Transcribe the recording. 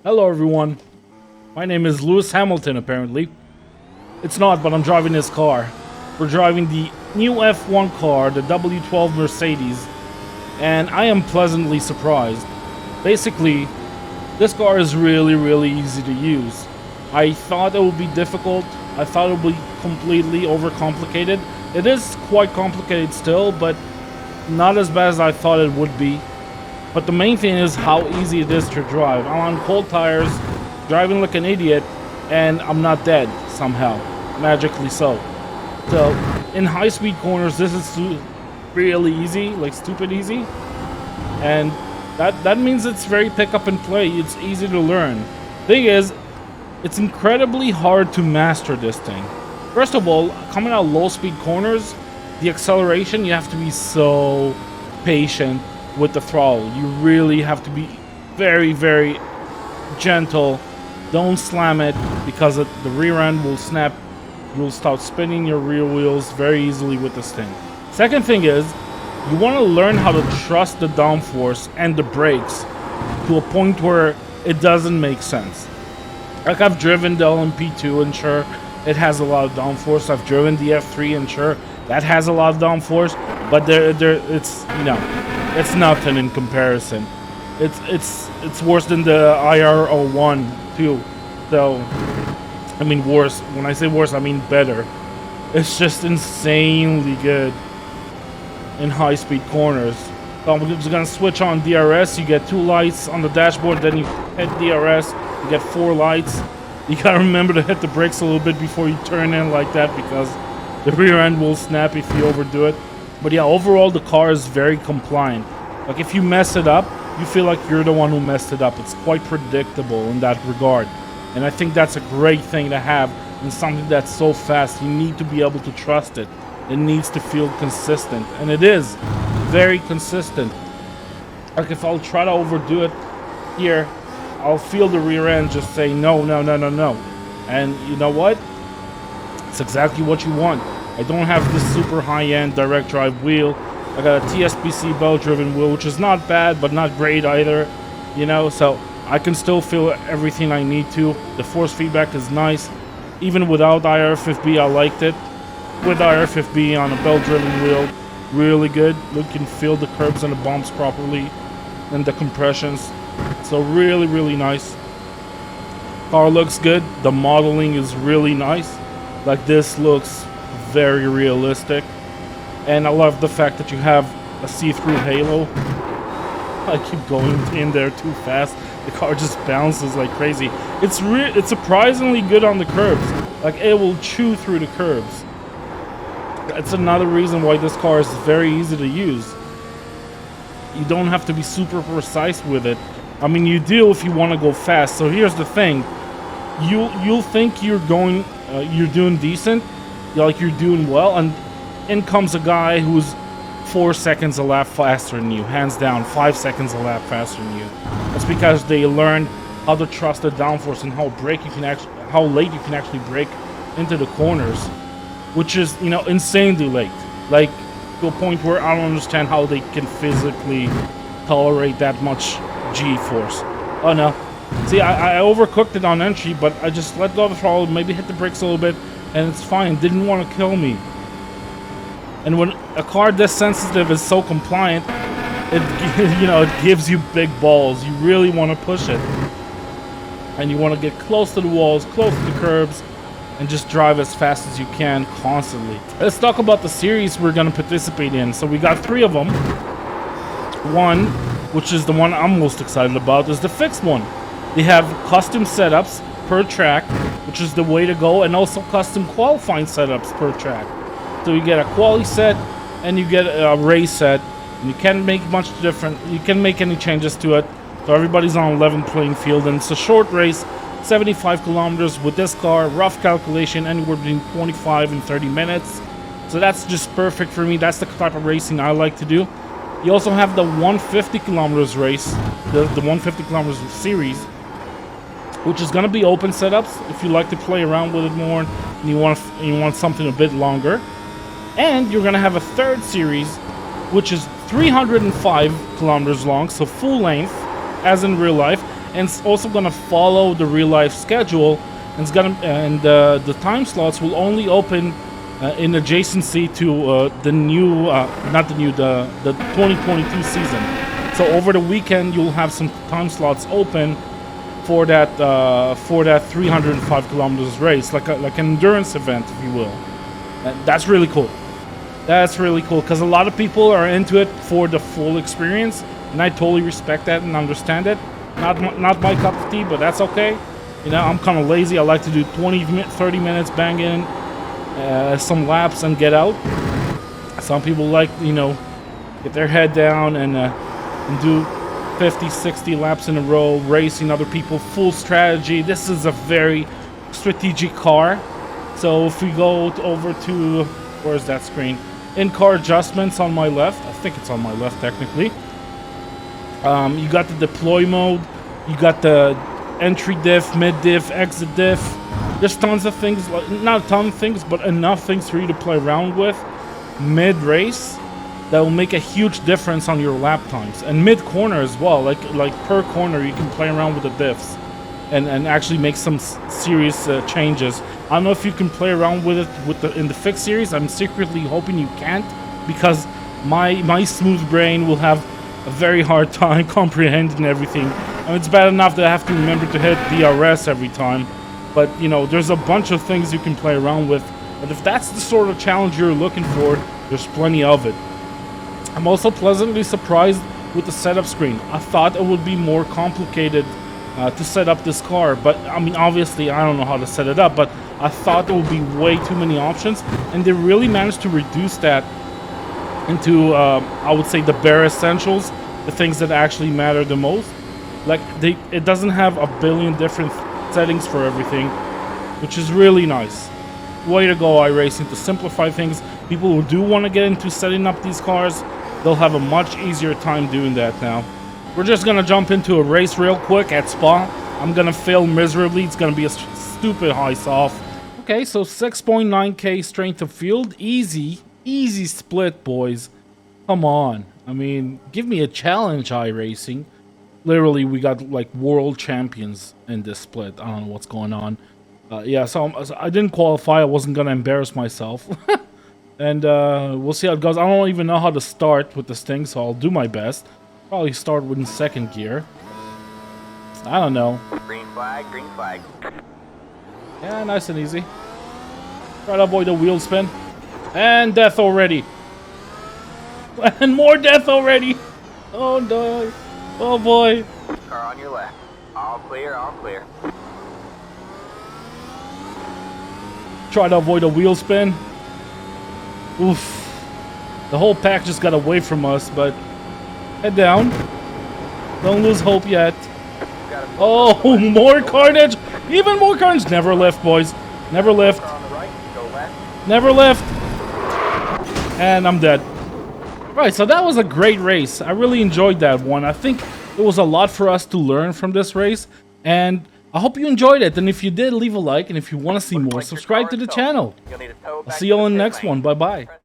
Hello everyone, my name is Lewis Hamilton apparently. It's not, but I'm driving this car. We're driving the new F1 car, the W12 Mercedes, and I am pleasantly surprised. Basically, this car is really easy to use. I thought it would be difficult, I thought it would be completely overcomplicated. It is quite complicated still, but not as bad as I thought it would be. But the main thing is how easy it is to drive. I'm on cold tires, driving like an idiot, and I'm not dead somehow, magically so. So, in high-speed corners, this is really easy, like stupid easy. And that means it's very pick up and play, it's easy to learn. Thing is, it's incredibly hard to master this thing. First of all, coming out low-speed corners, the acceleration, you have to be so patient with the throttle. You really have to be very gentle. Don't slam it because the rear end will snap. You'll start spinning your rear wheels very easily with this thing. Second thing is, you want to learn how to trust the downforce and the brakes to a point where it doesn't make sense. Like, I've driven the LMP2 and sure, it has a lot of downforce. I've driven the F3 and sure, that has a lot of downforce, but it's, you know, it's nothing in comparison. It's worse than the IR01 too. So, I mean worse. When I say worse, I mean better. It's just insanely good in high-speed corners. So I'm just gonna switch on DRS. You get 2 lights on the dashboard, then you hit DRS. You get 4 lights. You gotta remember to hit the brakes a little bit before you turn in like that because the rear end will snap if you overdo it. But yeah, overall the car is very compliant. Like, if you mess it up, you feel like you're the one who messed it up. It's quite predictable in that regard. And I think that's a great thing to have in something that's so fast. You need to be able to trust it. It needs to feel consistent. And it is very consistent. Like, if I'll try to overdo it here, I'll feel the rear end just say no. And you know what? It's exactly what you want. I don't have this super high-end direct drive wheel. I got a TSPC belt-driven wheel, which is not bad, but not great either. You know, so I can still feel everything I need to. The force feedback is nice. Even without IR5B, I liked it. With IR5B on a belt-driven wheel, really good. You can feel the curbs and the bumps properly, and the compressions. So really nice. Car looks good. The modeling is really nice. Like, this looks very realistic, and I love the fact that you have a see-through halo. I keep going in there too fast. The car just bounces like crazy. It's surprisingly good on the curbs. Like, it will chew through the curbs. That's another reason why this car is very easy to use. You don't have to be super precise with it. I mean, you do if you want to go fast. So here's the thing: you'll think you're doing decent. Like, you're doing well, and in comes a guy who's 4 seconds a lap faster than you, hands down, 5 seconds a lap faster than you. That's because they learned how to trust the downforce and how late you can actually brake into the corners, which is, you know, insanely late. Like, to a point where I don't understand how they can physically tolerate that much G-force. Oh no. See, I overcooked it on entry, but I just let go of the throttle, maybe hit the brakes a little bit, and it's fine. Didn't want to kill me. And when a car this sensitive is so compliant, it gives you big balls. You really want to push it, and you want to get close to the walls, close to the curbs, and just drive as fast as you can constantly. Let's talk about the series we're going to participate in. So we got 3 of them. One, which is the one I'm most excited about, is the fixed one. They have custom setups per track, which is the way to go, and also custom qualifying setups per track. So you get a quali set and you get a race set, and you can't make much different. You can make any changes to it, so everybody's on a level playing field. And it's a short race, 75 kilometers with this car. Rough calculation, anywhere between 25 and 30 minutes. So that's just perfect for me. That's the type of racing I like to do. You also have the 150 kilometers race, the 150 kilometers series, which is going to be open setups if you like to play around with it more and you want something a bit longer. And you're going to have a third series, which is 305 kilometers long, so full length, as in real life, and it's also gonna follow the real life schedule. And the time slots will only open in adjacency to the 2022 season. So over the weekend, you'll have some time slots open for that 305 kilometers race, like an endurance event, if you will. That's really cool. That's really cool because a lot of people are into it for the full experience, and I totally respect that and understand it. Not my cup of tea, but that's okay. You know, I'm kind of lazy. I like to do 30 minutes, bang in some laps and get out. Some people like, you know, get their head down and do 50, 60 laps in a row, racing other people, full strategy. This is a very strategic car. So if we go over to, where's that screen? In-car adjustments on my left. I think it's on my left technically. You got the deploy mode. You got the entry diff, mid diff, exit diff. There's tons of things, not a ton of things, but enough things for you to play around with mid-race that will make a huge difference on your lap times. And mid-corner as well, like per corner you can play around with the diffs and actually make some serious changes. I don't know if you can play around with it in the fixed series. I'm secretly hoping you can't, because my smooth brain will have a very hard time comprehending everything. I mean, it's bad enough that I have to remember to hit DRS every time, but you know, there's a bunch of things you can play around with. But if that's the sort of challenge you're looking for, there's plenty of it. I'm also pleasantly surprised with the setup screen. I thought it would be more complicated to set up this car, but I mean, obviously I don't know how to set it up, but I thought there would be way too many options, and they really managed to reduce that into I would say the bare essentials, the things that actually matter the most. Like it doesn't have a billion different settings for everything, which is really nice. Way to go, iRacing, to simplify things. People who do want to get into setting up these cars, they'll have a much easier time doing that now. We're just gonna jump into a race real quick at Spa. I'm gonna fail miserably. It's gonna be a stupid high soft. Okay, so 6.9k strength of field, easy split, boys. Come on, I mean, give me a challenge, iRacing. Literally, we got like world champions in this split. I don't know what's going on. Yeah, so I didn't qualify. I wasn't gonna embarrass myself. And we'll see how it goes. I don't even know how to start with this thing, so I'll do my best. Probably start in second gear. I don't know. Green flag, green flag. Yeah, nice and easy. Try to avoid the wheel spin. And death already. And more death already. Oh no. Oh boy. Car on your left. All clear, all clear. Try to avoid a wheel spin. Oof. The whole pack just got away from us, but head down. Don't lose hope yet. Oh, more carnage! Even more carnage! Never lift, boys. Never lift. Never lift. And I'm dead. Right, so that was a great race. I really enjoyed that one. I think it was a lot for us to learn from this race. And I hope you enjoyed it. And if you did, leave a like. And if you want to see more, subscribe to the channel. I'll see you all in the next one. Bye-bye.